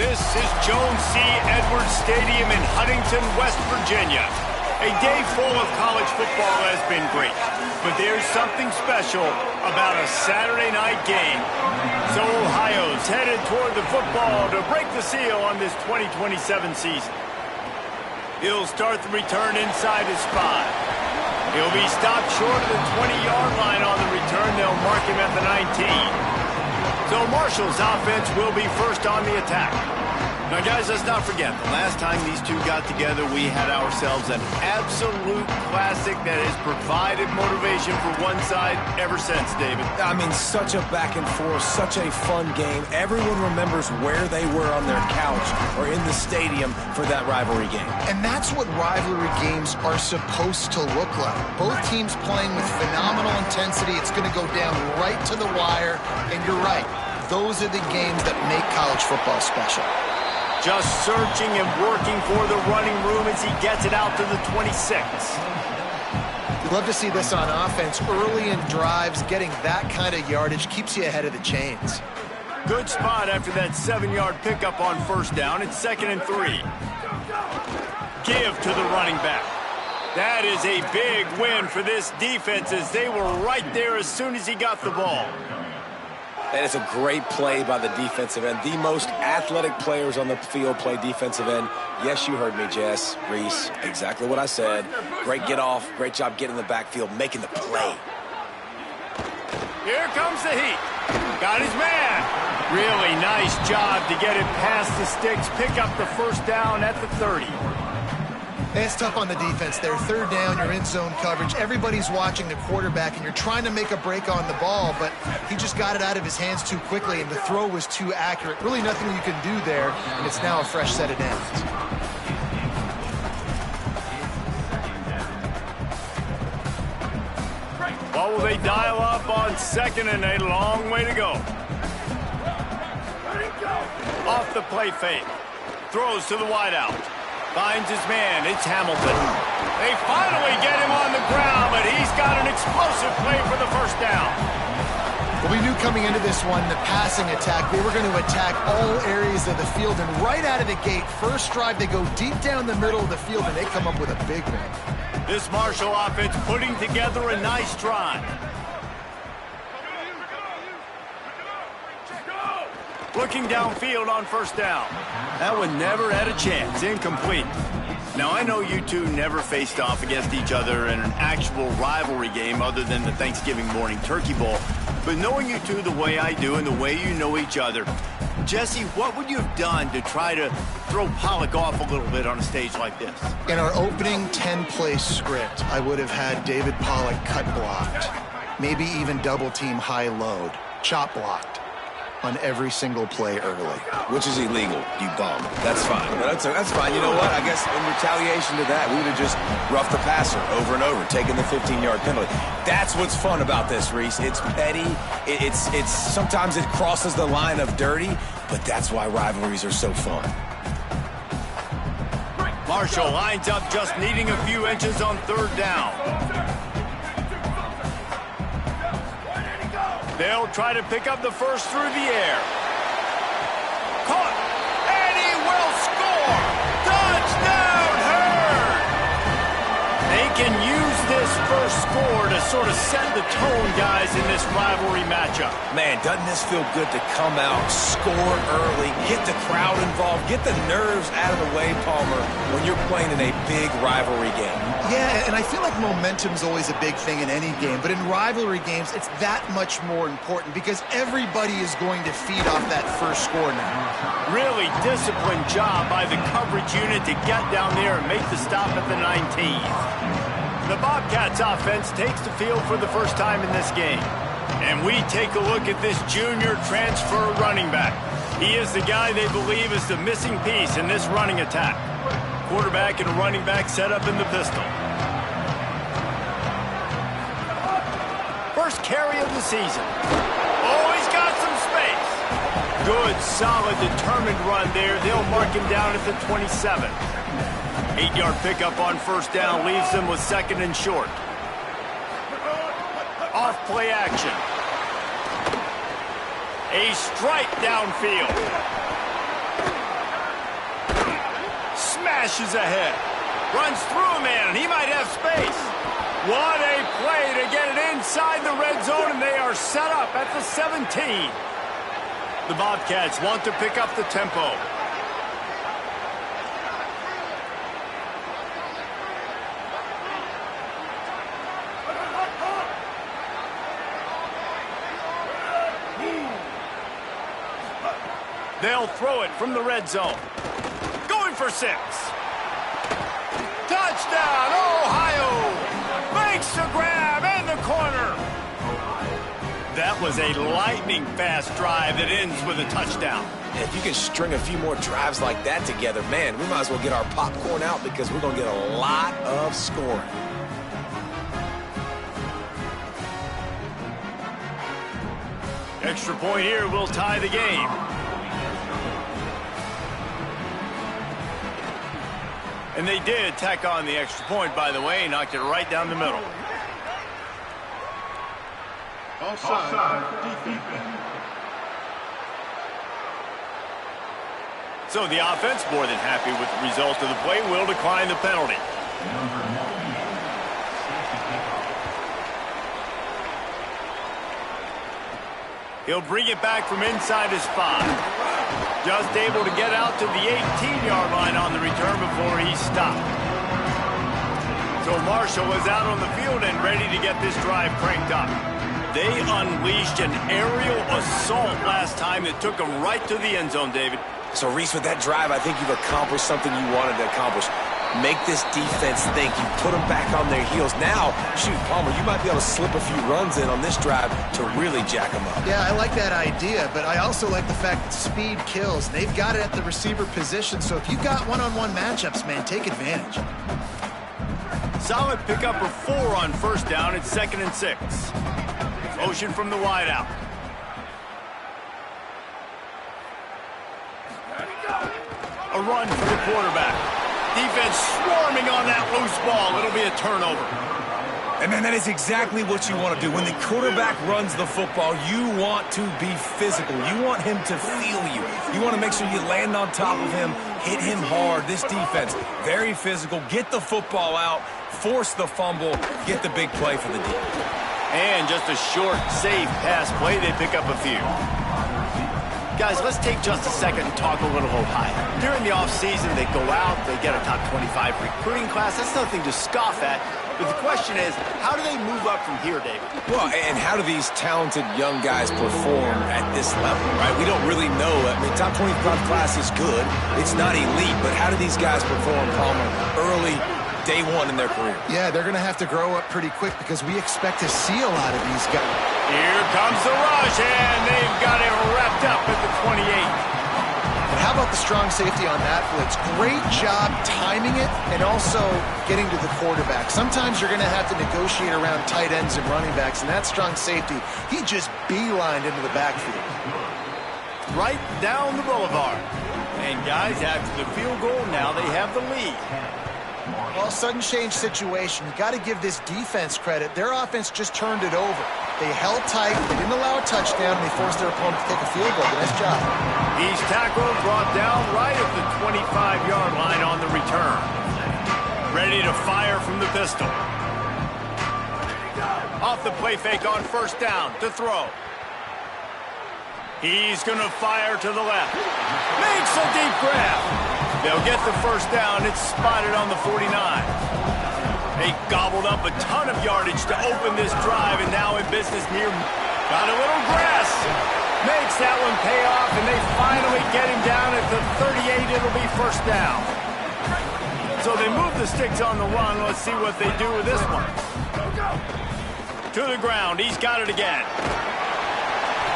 This is Jones C. Edwards Stadium in Huntington, West Virginia. A day full of college football has been great, but there's something special about a Saturday night game. So Ohio's headed toward the football to break the seal on this 2027 season. He'll start the return inside his 5. He'll be stopped short of the 20-yard line on the return. They'll mark him at the 19. So Marshall's offense will be first on the attack. Now, guys, let's not forget, the last time these two got together, we had ourselves an absolute classic that has provided motivation for one side ever since, David. I mean, such a back and forth, such a fun game. Everyone remembers where they were on their couch or in the stadium for that rivalry game. And that's what rivalry games are supposed to look like. Both teams playing with phenomenal intensity. It's going to go down right to the wire. And you're right, those are the games that make college football special. Just searching and working for the running room as he gets it out to the 26. You'd love to see this on offense. Early in drives, getting that kind of yardage keeps you ahead of the chains. Good spot after that 7-yard pickup on first down. It's 2nd and 3. Give to the running back. That is a big win for this defense as they were right there as soon as he got the ball. That is a great play by the defensive end. The most athletic players on the field play defensive end. Yes, you heard me, Jess, Reese. Exactly what I said. Great get off. Great job getting in the backfield, making the play. Here comes the heat. Got his man. Really nice job to get it past the sticks. Pick up the first down at the 30. It's tough on the defense there. 3rd down, you're in zone coverage. Everybody's watching the quarterback, and you're trying to make a break on the ball, but he just got it out of his hands too quickly, and the throw was too accurate. Really nothing you can do there, and it's now a fresh set of downs. What will they dial up on 2nd and a long way to go? Off the play fake. Throws to the wideout. Finds his man. It's Hamilton. They finally get him on the ground, but he's got an explosive play for the first down. Well, we knew coming into this one, the passing attack, they were going to attack all areas of the field, and right out of the gate, first drive, they go deep down the middle of the field, and they come up with a big win. This Marshall offense putting together a nice drive. Looking downfield on first down. That one never had a chance. Incomplete. Now, I know you two never faced off against each other in an actual rivalry game other than the Thanksgiving morning turkey bowl. But knowing you two the way I do and the way you know each other, Jesse, what would you have done to try to throw Pollock off a little bit on a stage like this? In our opening 10-play script, I would have had David Pollock cut blocked, maybe even double-team high load, chop blocked on every single play early. Which is illegal, you bum. That's fine. That's fine. You know what? I guess in retaliation to that, we would have just roughed the passer over and over, taking the 15-yard penalty. That's what's fun about this, Reese. It's petty. It's sometimes it crosses the line of dirty, but that's why rivalries are so fun. Marshall lines up just needing a few inches on 3rd down. They'll try to pick up the first through the air. Caught, and he will score! Touchdown, Herd! They can use this first score to sort of set the tone, guys, in this rivalry matchup. Man, doesn't this feel good to come out, score early, get the crowd involved, get the nerves out of the way, Palmer, when you're playing in a big rivalry game? Yeah, and I feel like momentum's always a big thing in any game, but in rivalry games, it's that much more important because everybody is going to feed off that first score now. Really disciplined job by the coverage unit to get down there and make the stop at the 19. The Bobcats offense takes the field for the first time in this game. And we take a look at this junior transfer running back. He is the guy they believe is the missing piece in this running attack. Quarterback and a running back set up in the pistol. First carry of the season. Oh, he's got some space. Good, solid, determined run there. They'll mark him down at the 27. 8-yard pickup on first down leaves them with 2nd and short. Off play action. A strike downfield. dashes ahead. Runs through a man, and he might have space. What a play to get it inside the red zone, and they are set up at the 17. The Bobcats want to pick up the tempo. They'll throw it from the red zone. Going for 6. Touchdown, Ohio! Makes the grab in the corner. That was a lightning-fast drive that ends with a touchdown. If you can string a few more drives like that together, man, we might as well get our popcorn out because we're going to get a lot of scoring. Extra point here will tie the game. And they did tack on the extra point, by the way, knocked it right down the middle. Offside, defense. So the offense, more than happy with the result of the play, will decline the penalty. He'll bring it back from inside his 5. Just able to get out to the 18-yard line on the return before he stopped. So Marshall is out on the field and ready to get this drive cranked up. They unleashed an aerial assault last time that took them right to the end zone, David. So, Reese, with that drive, I think you've accomplished something you wanted to accomplish. Make this defense think. You put them back on their heels. Now, shoot, Palmer, you might be able to slip a few runs in on this drive to really jack them up. Yeah, I like that idea, but I also like the fact that speed kills. They've got it at the receiver position, so if you've got one-on-one matchups, man, take advantage. Solid pickup of 4 on first down. It's 2nd and 6. Motion from the wideout. A run for the quarterback. Defense swarming on that loose ball. It'll be a turnover. And man, that is exactly what you want to do. When the quarterback runs the football, you want to be physical. You want him to feel you. You want to make sure you land on top of him, hit him hard. This defense, very physical. Get the football out, force the fumble, get the big play for the defense. And just a short, safe pass play. They pick up a few. Guys, let's take just a second and talk a little Ohio. During the offseason, they go out, they get a top 25 recruiting class. That's nothing to scoff at. But the question is, how do they move up from here, David? Well, and how do these talented young guys perform at this level, right? We don't really know. I mean, top 25 class is good. It's not elite, but how do these guys perform, Palmer, early, day one in their career? Yeah, they're going to have to grow up pretty quick because we expect to see a lot of these guys. Here comes the rush, and they've got it wrapped up at the 28. But how about the strong safety on that blitz? Great job timing it and also getting to the quarterback. Sometimes you're going to have to negotiate around tight ends and running backs, and that strong safety, he just beelined into the backfield. Right down the boulevard. And guys, after the field goal, now they have the lead. Well, sudden change situation. You got to give this defense credit. Their offense just turned it over. They held tight, they didn't allow a touchdown, and they forced their opponent to take a field goal. Nice job. He's tackled, brought down right at the 25-yard line on the return. Ready to fire from the pistol. Off the play fake on first down to throw. He's going to fire to the left. Makes a deep grab. They'll get the first down. It's spotted on the 49. They gobbled up a ton of yardage to open this drive, and now in business near. Got a little grass. Makes that one pay off, and they finally get him down at the 38. It'll be first down. So they move the sticks on the run. Let's see what they do with this one. To the ground. He's got it again.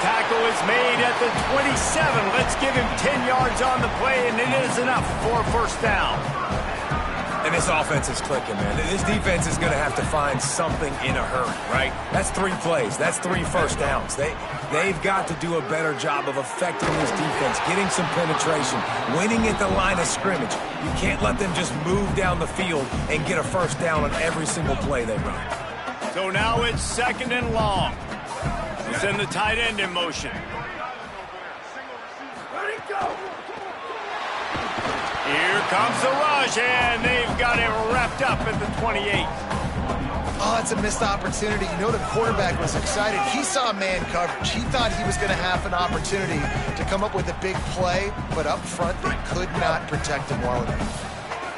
Tackle is made at the 27. Let's give him 10 yards on the play, and it is enough for a first down. And this offense is clicking, man. This defense is going to have to find something in a hurry, right? That's 3 plays. That's 3 first downs. They've got to do a better job of affecting this defense, getting some penetration, winning at the line of scrimmage. You can't let them just move down the field and get a first down on every single play they run. So now it's 2nd and long. We'll send the tight end in motion. Here comes the rush, and they've got it wrapped up at the 28. Oh, it's a missed opportunity. You know the quarterback was excited. He saw man coverage. He thought he was going to have an opportunity to come up with a big play, but up front they could not protect him well enough.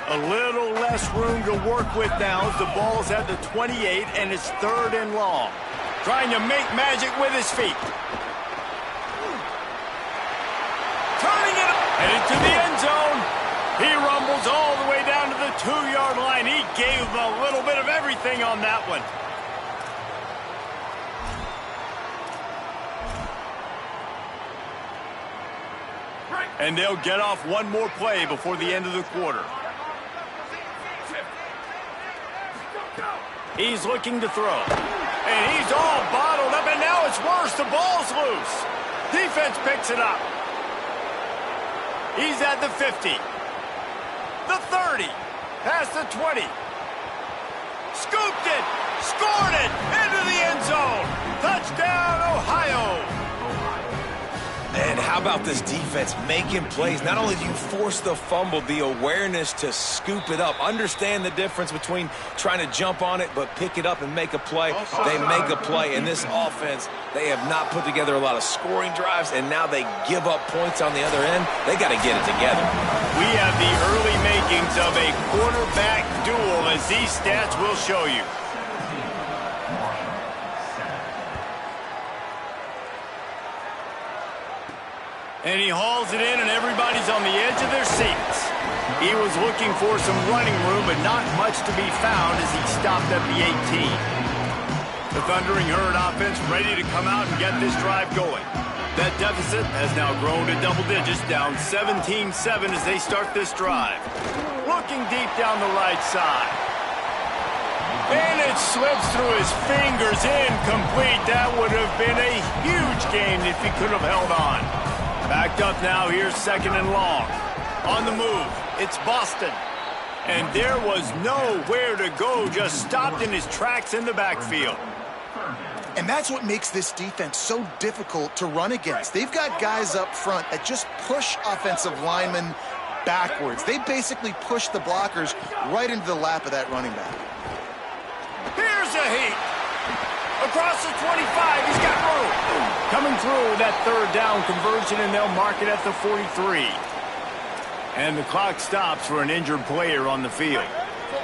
A little less room to work with now as the ball's at the 28 and it's 3rd and long. Trying to make magic with his feet. Turning it up and into the end zone. He rumbles all the way down to the 2-yard line. He gave him a little bit of everything on that one. And they'll get off one more play before the end of the quarter. He's looking to throw. And he's all bottled up, and now it's worse. The ball's loose. Defense picks it up. He's at the 50. The 30. Past the 20. Scooped it. Scored it. Into the end zone. Touchdown, Ohio. And how about this defense making plays? Not only do you force the fumble, the awareness to scoop it up. Understand the difference between trying to jump on it but pick it up and make a play. They make a play. In this offense, they have not put together a lot of scoring drives, and now they give up points on the other end. They got to get it together. We have the early makings of a quarterback duel, as these stats will show you. And he hauls it in, and everybody's on the edge of their seats. He was looking for some running room, but not much to be found as he stopped at the 18. The Thundering Herd offense ready to come out and get this drive going. That deficit has now grown to double digits, down 17-7 as they start this drive. Looking deep down the right side. And it slips through his fingers, incomplete. That would have been a huge gain if he could have held on. Backed up now, here's 2nd and long. On the move, it's Boston. And there was nowhere to go, just stopped in his tracks in the backfield. And that's what makes this defense so difficult to run against. They've got guys up front that just push offensive linemen backwards. They basically push the blockers right into the lap of that running back. Here's a heat. Across the 25, he's got room. Coming through that 3rd down conversion, and they'll mark it at the 43. And the clock stops for an injured player on the field.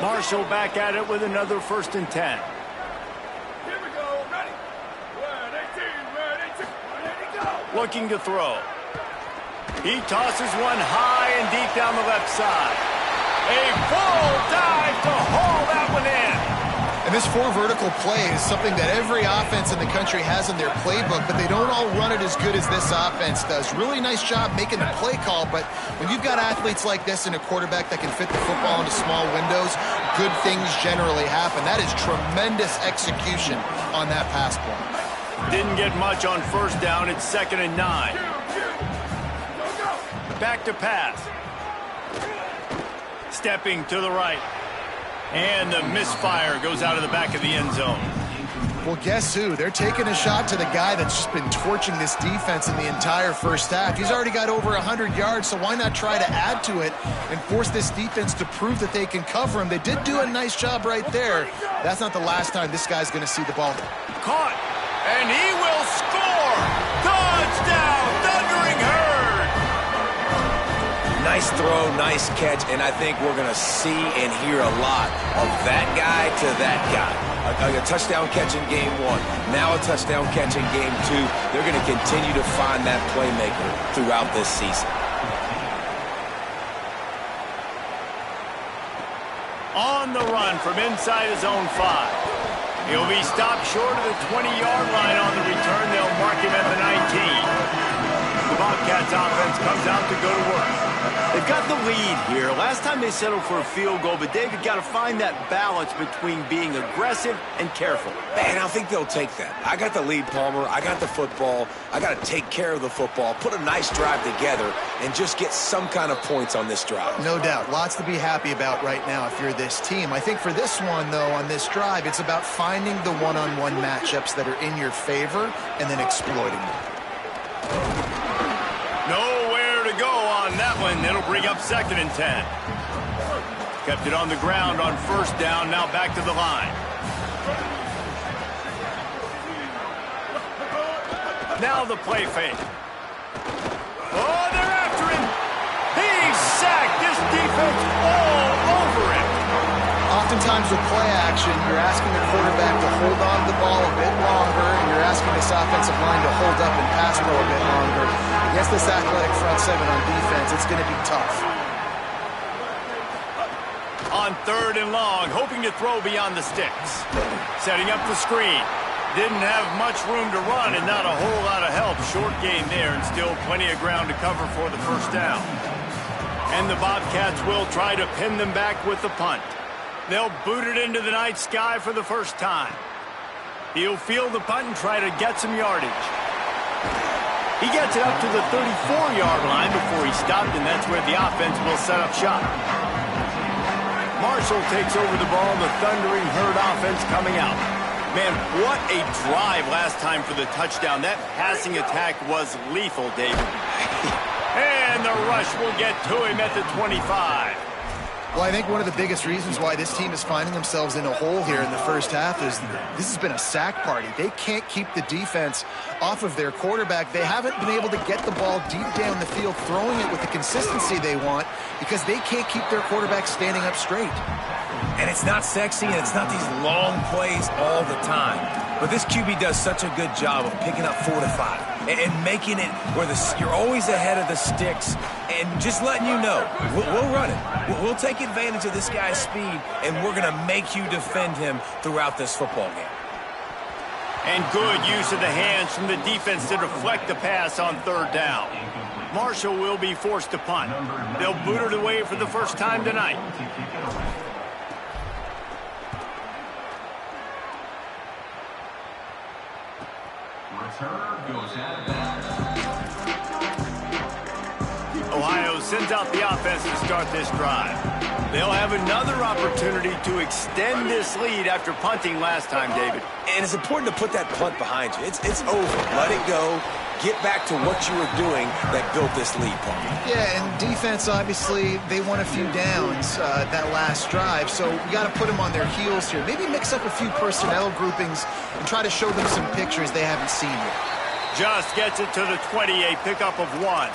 Marshall back at it with another 1st and 10. Here we go. Ready? Ready to go. Looking to throw. He tosses one high and deep down the left side. A full dive to haul that one in. And this 4 vertical play is something that every offense in the country has in their playbook, but they don't all run it as good as this offense does. Really nice job making the play call, but when you've got athletes like this and a quarterback that can fit the football into small windows, good things generally happen. That is tremendous execution on that pass play. Didn't get much on 1st down. It's 2nd and 9. Back to pass. Stepping to the right. And the misfire goes out of the back of the end zone. Well, guess who? They're taking a shot to the guy that's just been torching this defense in the entire first half. He's already got over 100 yards, so why not try to add to it and force this defense to prove that they can cover him? They did do a nice job right there. That's not the last time this guy's going to see the ball. Caught, and he will score! Touchdown, Thundering Herd! Nice throw, nice catch, and I think we're going to see and hear a lot of that guy to that guy. A touchdown catch in game 1, now a touchdown catch in game 2. They're going to continue to find that playmaker throughout this season. On the run from inside his own 5. He'll be stopped short of the 20-yard line on the return. They'll mark him at the 19. The Bobcats offense comes out to go to work. They've got the lead here. Last time they settled for a field goal, but David got to find that balance between being aggressive and careful. And I think they'll take that. I got the lead, Palmer. I got the football. I got to take care of the football, put a nice drive together, and just get some kind of points on this drive. No doubt. Lots to be happy about right now if you're this team. I think for this one, though, on this drive, it's about finding the one-on-one matchups that are in your favor and then exploiting them. Nowhere to go on that one. and it'll bring up 2nd and 10. Kept it on the ground on 1st down, now back to the line. Now the play fake. Oh, they're after him. He's sacked. This defense all over him. Oftentimes with play action, you're asking the quarterback to hold on to the ball a bit longer, and you're asking this offensive line to hold up and pass pro a bit longer. Against this athletic front seven on defense, it's going to be tough. On 3rd and long, hoping to throw beyond the sticks. Setting up the screen. Didn't have much room to run and not a whole lot of help. Short gain there and still plenty of ground to cover for the 1st down. And the Bobcats will try to pin them back with the punt. They'll boot it into the night sky for the 1st time. He'll field the punt and try to get some yardage. He gets it up to the 34-yard line before he stopped, and that's where the offense will set up shop. Marshall takes over the ball, the Thundering Herd offense coming out. Man, what a drive last time for the touchdown. That passing attack was lethal, David. And the rush will get to him at the 25. Well, I think one of the biggest reasons why this team is finding themselves in a hole here in the 1st half is this has been a sack party. They can't keep the defense off of their quarterback. They haven't been able to get the ball deep down the field, throwing it with the consistency they want because they can't keep their quarterback standing up straight. And it's not sexy, and it's not these long plays all the time. But this QB does such a good job of picking up 4 to 5 and making it where you're always ahead of the sticks and just letting you know, we'll run it. We'll take advantage of this guy's speed, and we're going to make you defend him throughout this football game. And good use of the hands from the defense to deflect the pass on 3rd down. Marshall will be forced to punt. They'll boot it away for the 1st time tonight. Ohio sends out the offense to start this drive. They'll have another opportunity to extend this lead after punting last time, David. And it's important to put that punt behind you. It's over. Let it go. Get back to what you were doing that built this lead, Paul. Yeah, and defense, obviously, they won a few downs that last drive, so we got to put them on their heels here. Maybe mix up a few personnel groupings and try to show them some pictures they haven't seen yet. Just gets it to the 20, a pickup of 1.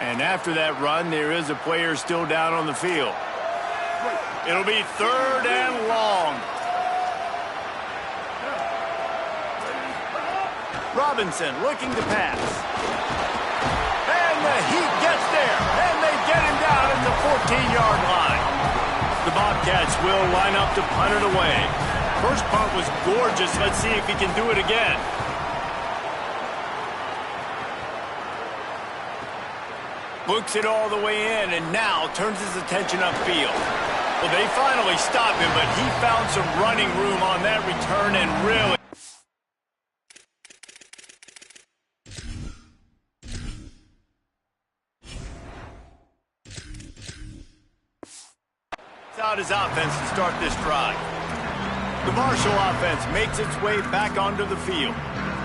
And after that run, there is a player still down on the field. It'll be 3rd and long. Robinson looking to pass. And the Heat gets there, and they get him down at the 14-yard line. The Bobcats will line up to punt it away. First punt was gorgeous. Let's see if he can do it again. Books it all the way in, and now turns his attention upfield. Well, they finally stopped him, but he found some running room on that return and really... out his offense to start this drive. The Marshall offense makes its way back onto the field.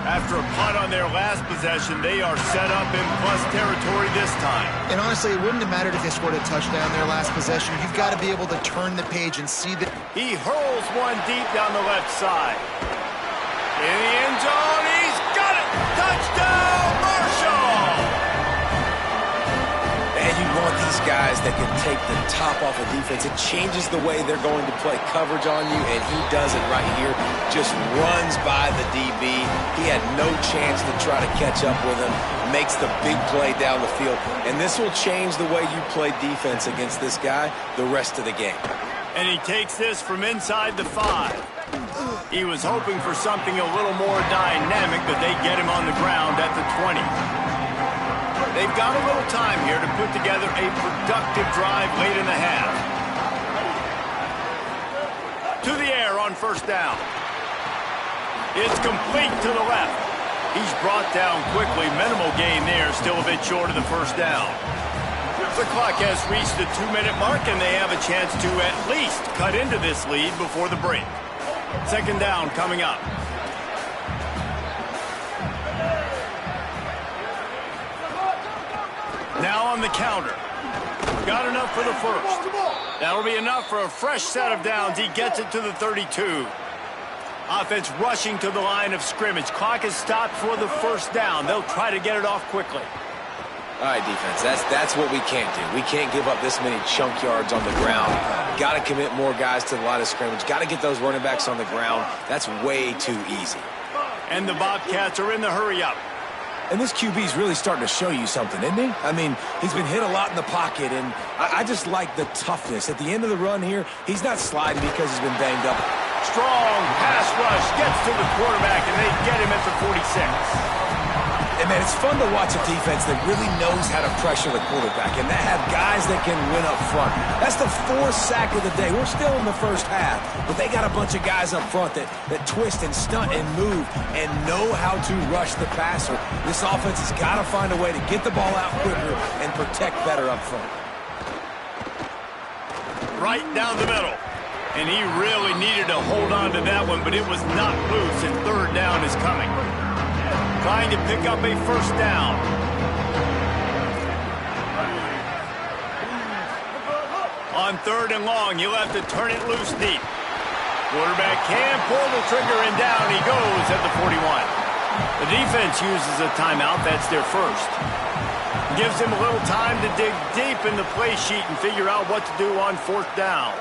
After a punt on their last possession, they are set up in plus territory this time. And honestly, it wouldn't have mattered if they scored a touchdown their last possession. You've got to be able to turn the page and see that. He hurls one deep down the left side. In the end zone, he's got it! Touchdown, Marshall! And you want these guys that can take the top off of defense. It changes the way they're going to play coverage on you, and he does it right here. Just runs by the DB. He had no chance to try to catch up with him. Makes the big play down the field. And this will change the way you play defense against this guy the rest of the game. And he takes this from inside the 5. He was hoping for something a little more dynamic, but they get him on the ground at the 20. They've got a little time here to put together a productive drive late in the half. To the air on 1st down. It's complete to the left. He's brought down quickly. Minimal gain there, still a bit short of the 1st down. The clock has reached the 2-minute mark, and they have a chance to at least cut into this lead before the break. 2nd down coming up. Now on the counter. Got enough for the first. That'll be enough for a fresh set of downs. He gets it to the 32. Offense rushing to the line of scrimmage. Clock is stopped for the first down. They'll try to get it off quickly. All right, defense, that's what we can't do. We can't give up this many chunk yards on the ground. Got to commit more guys to the line of scrimmage. Got to get those running backs on the ground. That's way too easy. And the Bobcats are in the hurry-up. And this QB's really starting to show you something, isn't he? I mean, he's been hit a lot in the pocket, and I just like the toughness. At the end of the run here, he's not sliding because he's been banged up. Strong pass rush gets to the quarterback, and they get him at the 46. And, man, it's fun to watch a defense that really knows how to pressure the quarterback and that have guys that can win up front. That's the fourth sack of the day. We're still in the first half, but they got a bunch of guys up front that twist and stunt and move and know how to rush the passer. This offense has got to find a way to get the ball out quicker and protect better up front. Right down the middle. And he really needed to hold on to that one, but it was not loose, and third down is coming. Trying to pick up a first down. On third and long, you'll have to turn it loose deep. Quarterback can pull the trigger, and down he goes at the 41. The defense uses a timeout. That's their first. Gives him a little time to dig deep in the play sheet and figure out what to do on fourth down.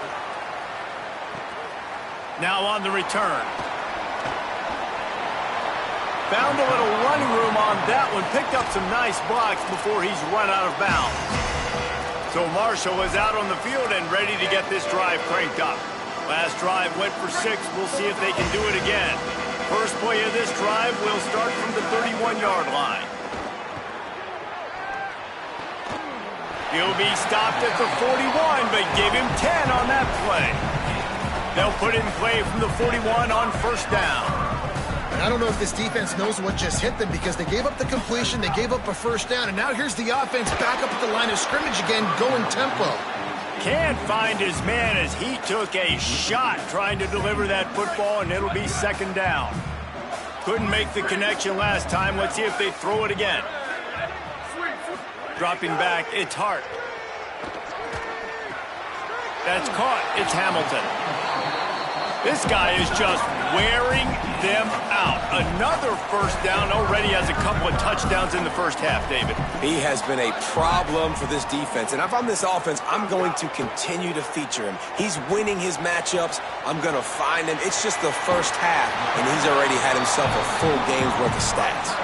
Now on the return. Found a little running room on that one. Picked up some nice blocks before he's run out of bounds. So Marshall is out on the field and ready to get this drive cranked up. Last drive went for 6. We'll see if they can do it again. First play of this drive will start from the 31-yard line. He'll be stopped at the 41, but give him 10 on that play. They'll put it in play from the 41 on first down. And I don't know if this defense knows what just hit them because they gave up the completion, they gave up a first down, and now here's the offense back up at the line of scrimmage again, going tempo. Can't find his man as he took a shot trying to deliver that football, and it'll be second down. Couldn't make the connection last time. Let's see if they throw it again. Dropping back, it's Hart. That's caught. It's Hamilton. This guy is just wearing them out. Another first down, already has a couple of touchdowns in the first half, David. He has been a problem for this defense. And if I'm this offense, I'm going to continue to feature him. He's winning his matchups. I'm going to find him. It's just the first half, and he's already had himself a full game's worth of stats.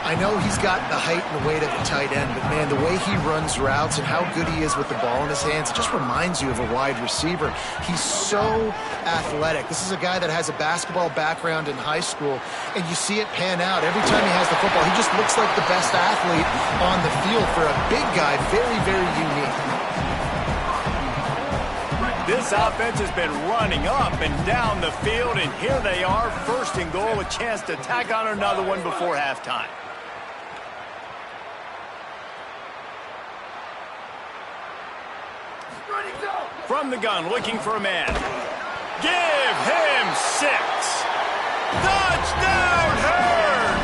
I know he's got the height and the weight of a tight end, but, man, the way he runs routes and how good he is with the ball in his hands, it just reminds you of a wide receiver. He's so athletic. This is a guy that has a basketball background in high school, and you see it pan out. Every time he has the football, he just looks like the best athlete on the field. For a big guy, very, very unique. This offense has been running up and down the field, and here they are, first and goal, a chance to tack on another one before halftime. From the gun, looking for a man. Give him 6. Touchdown, Herd!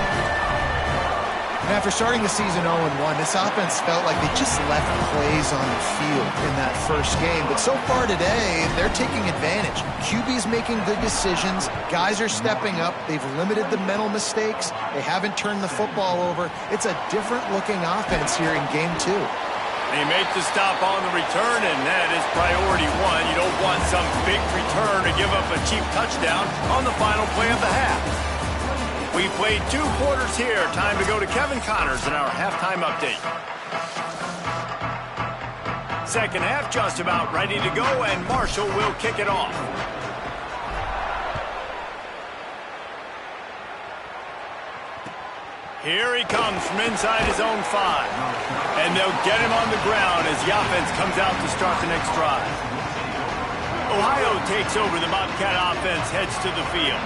And after starting the season 0-1, this offense felt like they just left plays on the field in that first game. But so far today, they're taking advantage. QB's making good decisions. Guys are stepping up. They've limited the mental mistakes. They haven't turned the football over. It's a different-looking offense here in Game 2. They make the stop on the return, and that is priority 1. You don't want some big return to give up a cheap touchdown on the final play of the half. We played 2 quarters here. Time to go to Kevin Connors in our halftime update. Second half just about ready to go, and Marshall will kick it off. Here he comes from inside his own 5. And they'll get him on the ground as the offense comes out to start the next drive. Ohio takes over. The Bobcat offense heads to the field.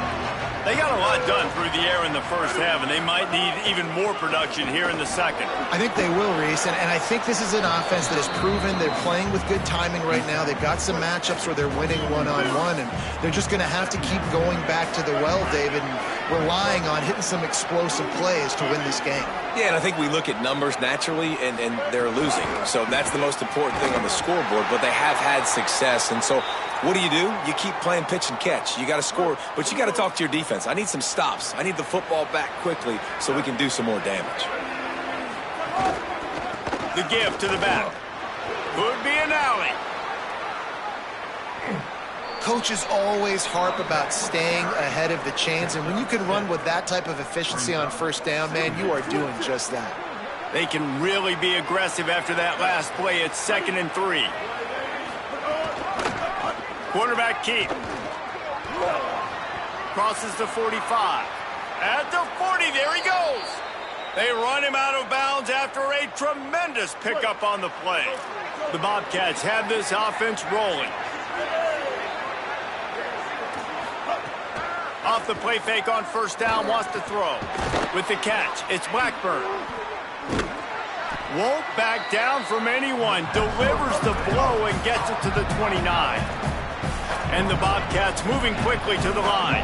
They got a lot done through the air in the first half, and they might need even more production here in the second. I think they will, Reese, and I think this is an offense that has proven they're playing with good timing right now. They've got some matchups where they're winning one-on-one, and they're just going to have to keep going back to the well, David. And relying on hitting some explosive plays to win this game. Yeah, and I think we look at numbers naturally, and they're losing. So that's the most important thing on the scoreboard, but they have had success. And so what do? You keep playing pitch and catch. You got to score, but you got to talk to your defense. I need some stops. I need the football back quickly so we can do some more damage. The give to the back. Could be an alley. Coaches always harp about staying ahead of the chains, and when you can run with that type of efficiency on first down, man, you are doing just that. They can really be aggressive after that last play. It's 2nd and 3. Quarterback keep. Crosses the 45. At the 40, there he goes. They run him out of bounds after a tremendous pickup on the play. The Bobcats have this offense rolling. Off the play fake on first down, wants to throw. With the catch, it's Blackburn. Won't back down from anyone. Delivers the blow and gets it to the 29. And the Bobcats moving quickly to the line.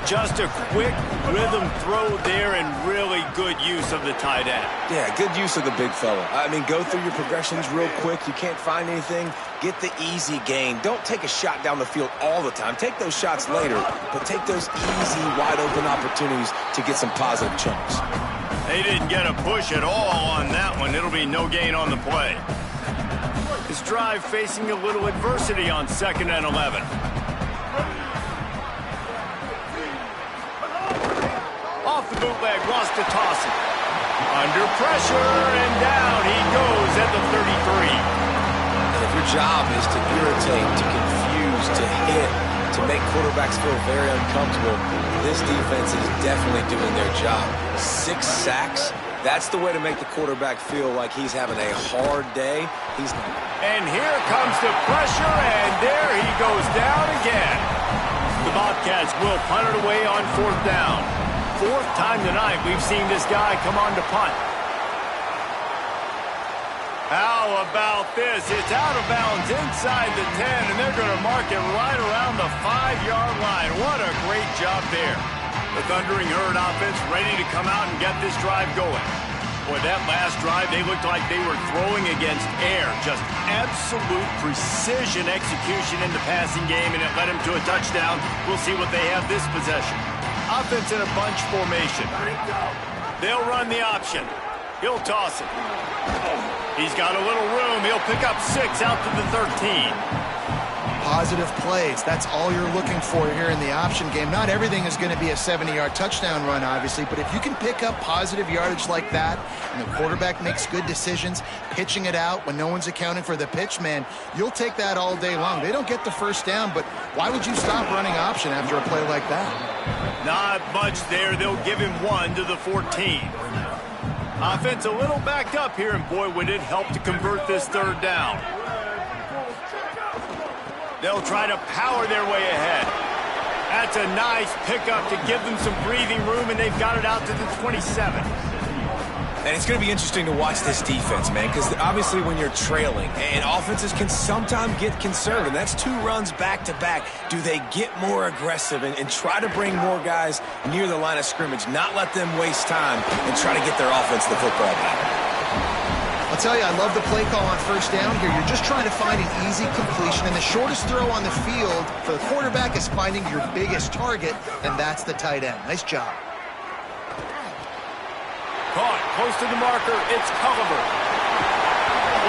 Just a quick rhythm throw there and really good use of the tight end. Yeah, good use of the big fella. I mean, go through your progressions real quick. You can't find anything. Get the easy gain. Don't take a shot down the field all the time. Take those shots later, but take those easy, wide-open opportunities to get some positive chunks. They didn't get a push at all on that one. It'll be no gain on the play. This drive facing a little adversity on 2nd and 11. Off the bootleg, wants to toss it. Under pressure, and down he goes at the 33. And if your job is to irritate, to confuse, to hit, to make quarterbacks feel very uncomfortable, this defense is definitely doing their job. 6 sacks, that's the way to make the quarterback feel like he's having a hard day. And here comes the pressure, and there he goes down again. The Bobcats will punt it away on 4th down. 4th time tonight we've seen this guy come on to punt. How about this? It's out of bounds inside the 10, and they're going to mark it right around the 5-yard line. What a great job there. The Thundering Herd offense ready to come out and get this drive going. Boy, that last drive, they looked like they were throwing against air. Just absolute precision execution in the passing game, and it led them to a touchdown. We'll see what they have this possession. Offense in a bunch formation. They'll run the option. He'll toss it. He's got a little room. He'll pick up 6 out to the 13. Positive plays. That's all you're looking for here in the option game. Not everything is going to be a 70-yard touchdown run, obviously, but if you can pick up positive yardage like that, and the quarterback makes good decisions, pitching it out when no one's accounting for the pitch, man, you'll take that all day long. They don't get the first down, but why would you stop running option after a play like that? Not much there. They'll give him 1 to the 14. Offense a little backed up here, and boy, would it help to convert this 3rd down. They'll try to power their way ahead. That's a nice pickup to give them some breathing room, and they've got it out to the 27. And it's going to be interesting to watch this defense, man, because obviously when you're trailing, and offenses can sometimes get conservative. That's 2 runs back-to-back. Do they get more aggressive and try to bring more guys near the line of scrimmage, not let them waste time, and try to get their offense the football back? I'll tell you, I love the play call on first down here. You're just trying to find an easy completion, and the shortest throw on the field for the quarterback is finding your biggest target, and that's the tight end. Nice job. Caught close to the marker. It's Culliver.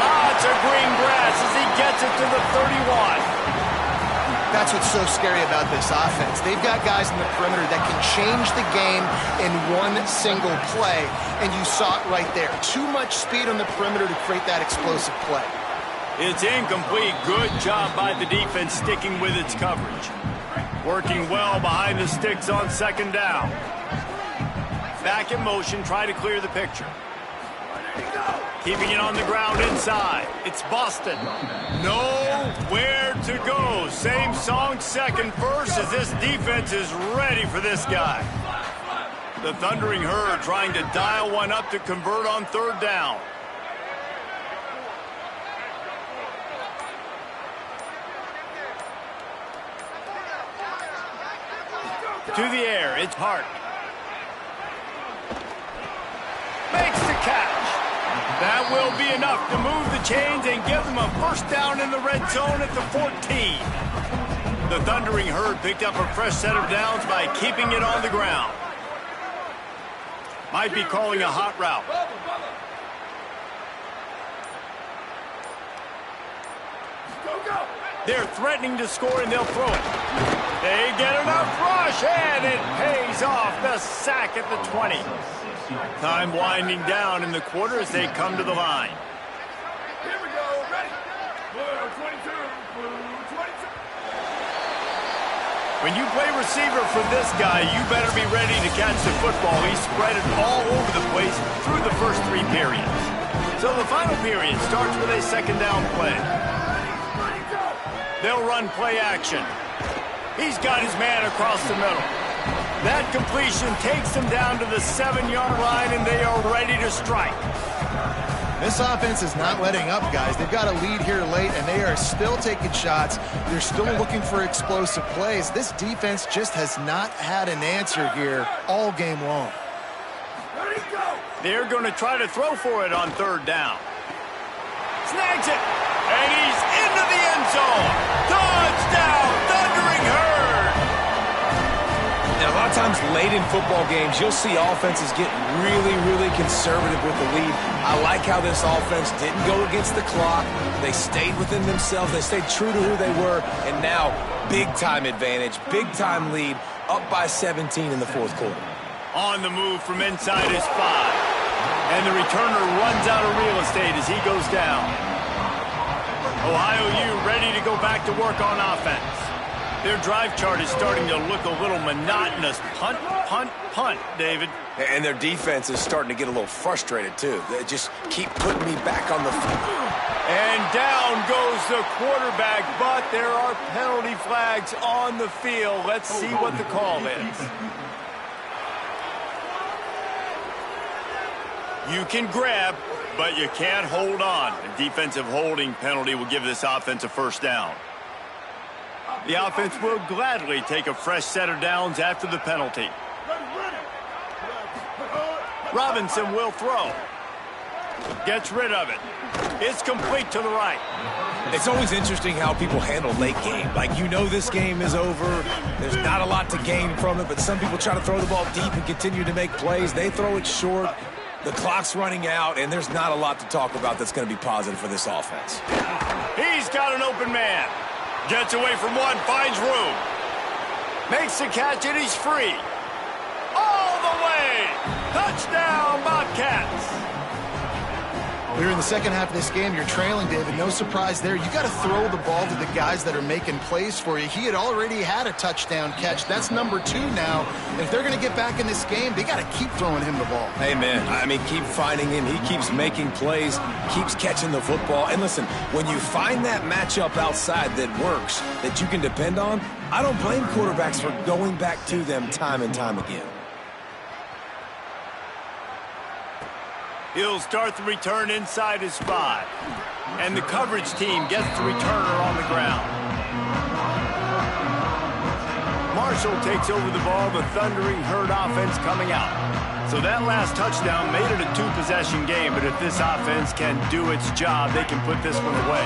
Lots of green grass as he gets it to the 31. That's what's so scary about this offense. They've got guys in the perimeter that can change the game in one single play, and you saw it right there. Too much speed on the perimeter to create that explosive play. It's incomplete. Good job by the defense sticking with its coverage. Working well behind the sticks on 2nd down. Back in motion, try to clear the picture. Keeping it on the ground inside. It's Boston. Nowhere to go. Same song, second verse, as this defense is ready for this guy. The Thundering Herd trying to dial one up to convert on 3rd down. To the air, it's Hart. Makes the catch. That will be enough to move the chains and give them a first down in the red zone at the 14. The Thundering Herd picked up a fresh set of downs by keeping it on the ground. Might be calling a hot route. They're threatening to score, and they'll throw it. They get enough rush, and it pays off. The sack at the 20. Time winding down in the quarter as they come to the line. Here we go. Ready. Blue 22. Blue 22. When you play receiver for this guy, you better be ready to catch the football. He's spread it all over the place through the first 3 periods. So the final period starts with a second down play. They'll run play action. He's got his man across the middle. That completion takes them down to the 7-yard line, and they are ready to strike. This offense is not letting up, guys. They've got a lead here late, and they are still taking shots. They're still looking for explosive plays. This defense just has not had an answer here all game long. They're going to try to throw for it on third down. Snags it, and he's into the end zone. Touchdown, Thundering Herd! Now, a lot of times late in football games, you'll see offenses get really, really conservative with the lead. I like how this offense didn't go against the clock. They stayed within themselves. They stayed true to who they were. And now, big-time advantage, big-time lead, up by 17 in the fourth quarter. On the move from inside his 5. And the returner runs out of real estate as he goes down. Ohio U ready to go back to work on offense. Their drive chart is starting to look a little monotonous. Punt, punt, punt, David. And their defense is starting to get a little frustrated, too. They just keep putting me back on the field. And down goes the quarterback, but there are penalty flags on the field. Let's see what the call is. You can grab, but you can't hold on. A defensive holding penalty will give this offense a first down. The offense will gladly take a fresh set of downs after the penalty. Robinson will throw. Gets rid of it. It's complete to the right. It's always interesting how people handle late game. Like, you know this game is over. There's not a lot to gain from it, but some people try to throw the ball deep and continue to make plays. They throw it short. The clock's running out, and there's not a lot to talk about that's going to be positive for this offense. He's got an open man. Gets away from one, finds room. Makes the catch, and he's free. All the way. Touchdown, Bobcats. Here in the second half of this game, you're trailing, David. No surprise there. You got to throw the ball to the guys that are making plays for you. He had already had a touchdown catch. That's number 2 now. And if they're going to get back in this game, they got to keep throwing him the ball. Amen. I mean, keep finding him. He keeps making plays, keeps catching the football. And listen, when you find that matchup outside that works, that you can depend on, I don't blame quarterbacks for going back to them time and time again. He'll start the return inside his 5. And the coverage team gets the returner on the ground. Marshall takes over the ball, the Thundering Herd offense coming out. So that last touchdown made it a 2-possession game, but if this offense can do its job, they can put this one away.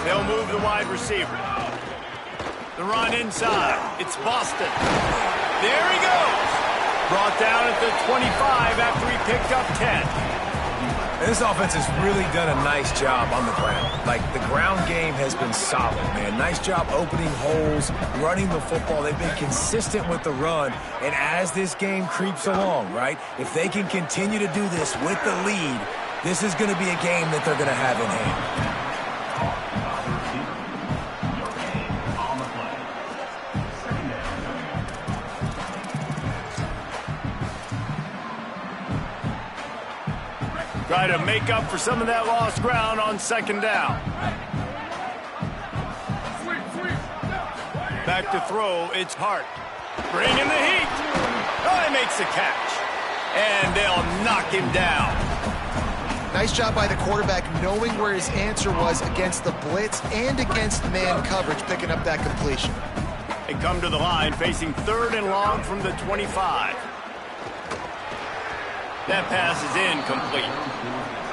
They'll move the wide receiver. The run inside. It's Boston. There he goes. Brought down at the 25 after he picked up 10. And this offense has really done a nice job on the ground. Like, the ground game has been solid, man. Nice job opening holes, running the football. They've been consistent with the run. And as this game creeps along, right, if they can continue to do this with the lead, this is going to be a game that they're going to have in hand. Try to make up for some of that lost ground on second down. Back to throw, it's Hart. Bringing the heat. Oh, he makes the catch. And they'll knock him down. Nice job by the quarterback knowing where his answer was against the blitz and against man coverage, picking up that completion. They come to the line facing 3rd and long from the 25. That pass is incomplete.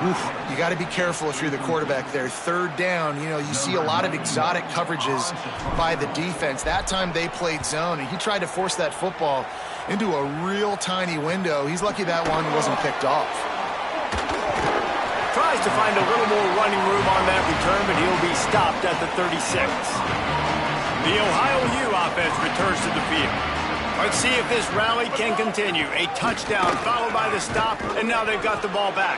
Oof, you got to be careful if you're the quarterback there. 3rd down, you know, you see a lot of exotic coverages by the defense. That time they played zone, and he tried to force that football into a real tiny window. He's lucky that one wasn't picked off. Tries to find a little more running room on that return, but he'll be stopped at the 36. The Ohio U offense returns to the field. Let's see if this rally can continue. A touchdown followed by the stop, and now they've got the ball back.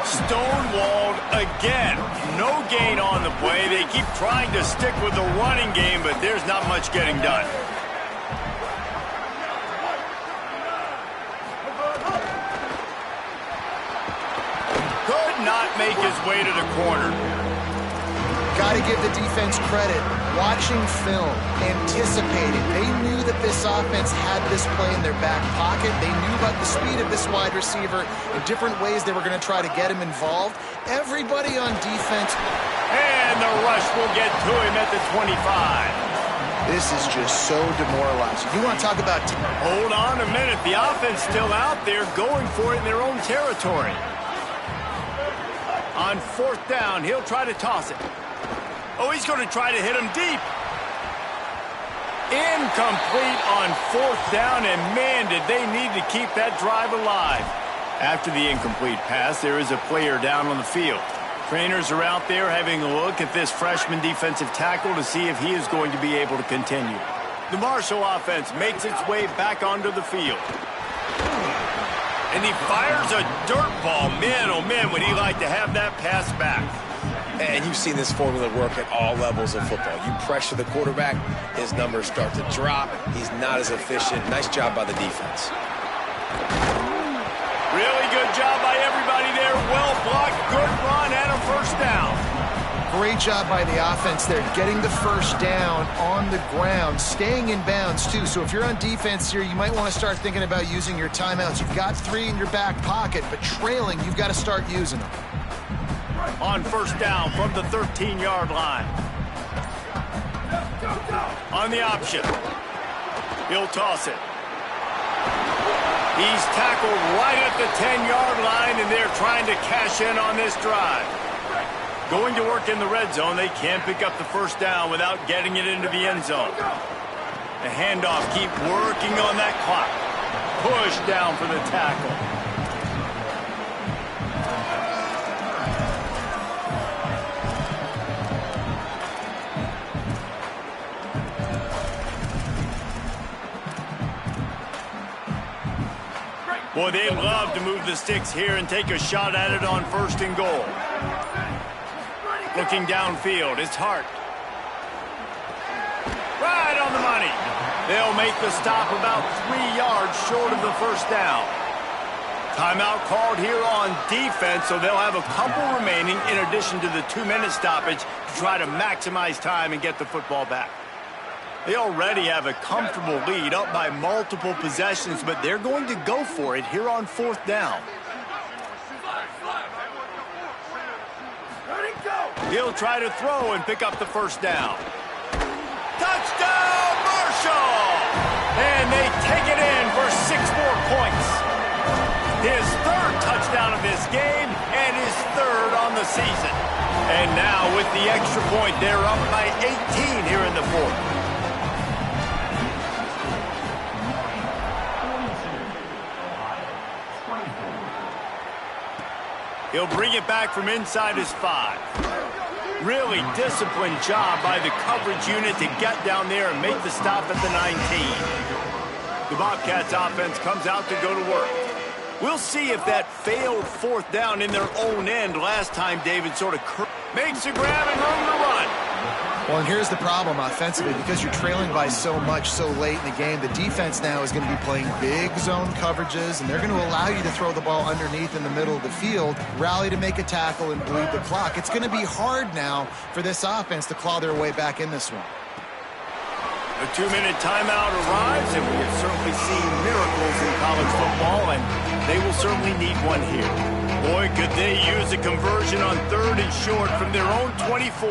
Stonewalled again. No gain on the play. They keep trying to stick with the running game, but there's not much getting done. Could not make his way to the corner. Got to give the defense credit. Watching film, anticipating. They knew that this offense had this play in their back pocket. They knew about the speed of this wide receiver in different ways they were going to try to get him involved. Everybody on defense. And the rush will get to him at the 25. This is just so demoralizing. You want to talk about... Hold on a minute. The offense still out there going for it in their own territory. On 4th down, he'll try to toss it. Oh, he's going to try to hit him deep. Incomplete on 4th down, and man, did they need to keep that drive alive. After the incomplete pass, there is a player down on the field. Trainers are out there having a look at this freshman defensive tackle to see if he is going to be able to continue. The Marshall offense makes its way back onto the field. And he fires a dirt ball. Man, oh man, would he like to have that pass back. And you've seen this formula work at all levels of football. You pressure the quarterback, his numbers start to drop. He's not as efficient. Nice job by the defense. Really good job by everybody there. Well blocked, good run, and a 1st down. Great job by the offense there, getting the 1st down on the ground, staying in bounds too. So if you're on defense here, you might want to start thinking about using your timeouts. You've got 3 in your back pocket, but trailing, you've got to start using them. On 1st down from the 13-yard line. On the option. He'll toss it. He's tackled right at the 10-yard line, and they're trying to cash in on this drive. Going to work in the red zone, they can't pick up the 1st down without getting it into the end zone. The handoff, keep working on that clock. Push down for the tackle. Boy, they'd love to move the sticks here and take a shot at it on 1st and goal. Looking downfield, it's Hart. Right on the money. They'll make the stop about 3 yards short of the 1st down. Timeout called here on defense, so they'll have a couple remaining in addition to the 2-minute stoppage to try to maximize time and get the football back. They already have a comfortable lead, up by multiple possessions, but they're going to go for it here on 4th down. He'll try to throw and pick up the 1st down. Touchdown, Marshall! And they take it in for 6 more points. His 3rd touchdown of this game and his 3rd on the season. And now with the extra point, they're up by 18 here in the 4th. He'll bring it back from inside his 5. Really disciplined job by the coverage unit to get down there and make the stop at the 19. The Bobcats offense comes out to go to work. We'll see if that failed 4th down in their own end last time David sort of makes a grab and room to run. Well, and here's the problem offensively. Because you're trailing by so much so late in the game, the defense now is going to be playing big zone coverages, and they're going to allow you to throw the ball underneath in the middle of the field, rally to make a tackle, and bleed the clock. It's going to be hard now for this offense to claw their way back in this one. A 2-minute timeout arrives, and we have certainly seen miracles in college football, and they will certainly need one here. Boy, could they use a conversion on 3rd and short from their own 24.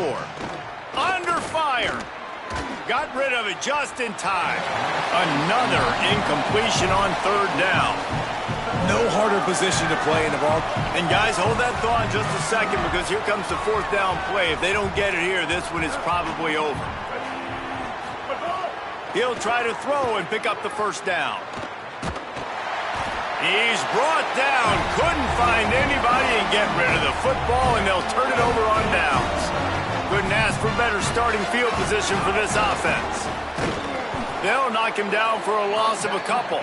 Under fire. Got rid of it just in time. Another incompletion on 3rd down. No harder position to play in the ball. And guys, hold that thought just a second because here comes the 4th down play. If they don't get it here, this one is probably over. He'll try to throw and pick up the 1st down. He's brought down. Couldn't find anybody and get rid of the football, and they'll turn it over on downs. Couldn't ask for better starting field position for this offense. They'll knock him down for a loss of a couple.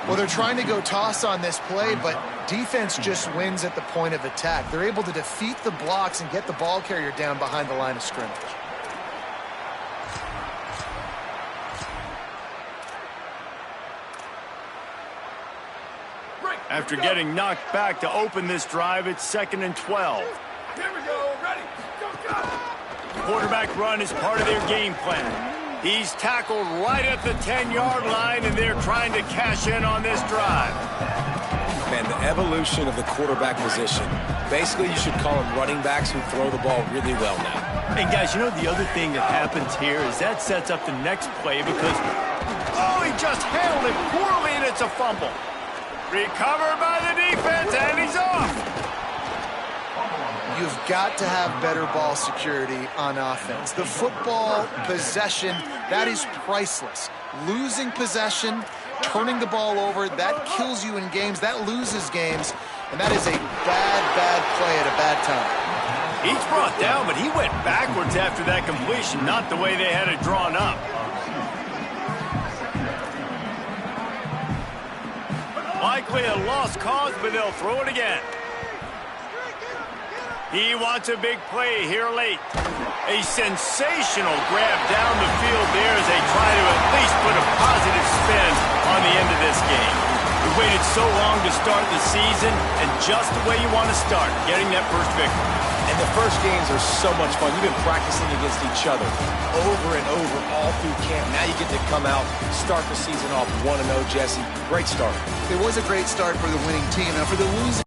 Well, they're trying to go toss on this play, but defense just wins at the point of attack. They're able to defeat the blocks and get the ball carrier down behind the line of scrimmage. After getting knocked back to open this drive, it's 2nd and 12. Here we go. Ready. Go, go. Quarterback run is part of their game plan. He's tackled right at the 10-yard line, and they're trying to cash in on this drive. Man, the evolution of the quarterback position. Basically, you should call them running backs who throw the ball really well now. And guys, you know the other thing that happens here is that sets up the next play because, oh, he just handled it poorly, and it's a fumble. Recovered by the defense, and he's off. You've got to have better ball security on offense. The football possession, that is priceless. Losing possession, turning the ball over, that kills you in games, that loses games, and that is a bad, bad play at a bad time. He's brought down, but he went backwards after that completion, not the way they had it drawn up. Likely a lost cause, but they'll throw it again. He wants a big play here late. A sensational grab down the field there as they try to at least put a positive spin on the end of this game. We waited so long to start the season, and just the way you want to start, getting that first victory. And the first games are so much fun. You've been practicing against each other over and over all through camp. Now you get to come out, start the season off 1-0, Jesse. Great start. It was a great start for the winning team. Now for the losing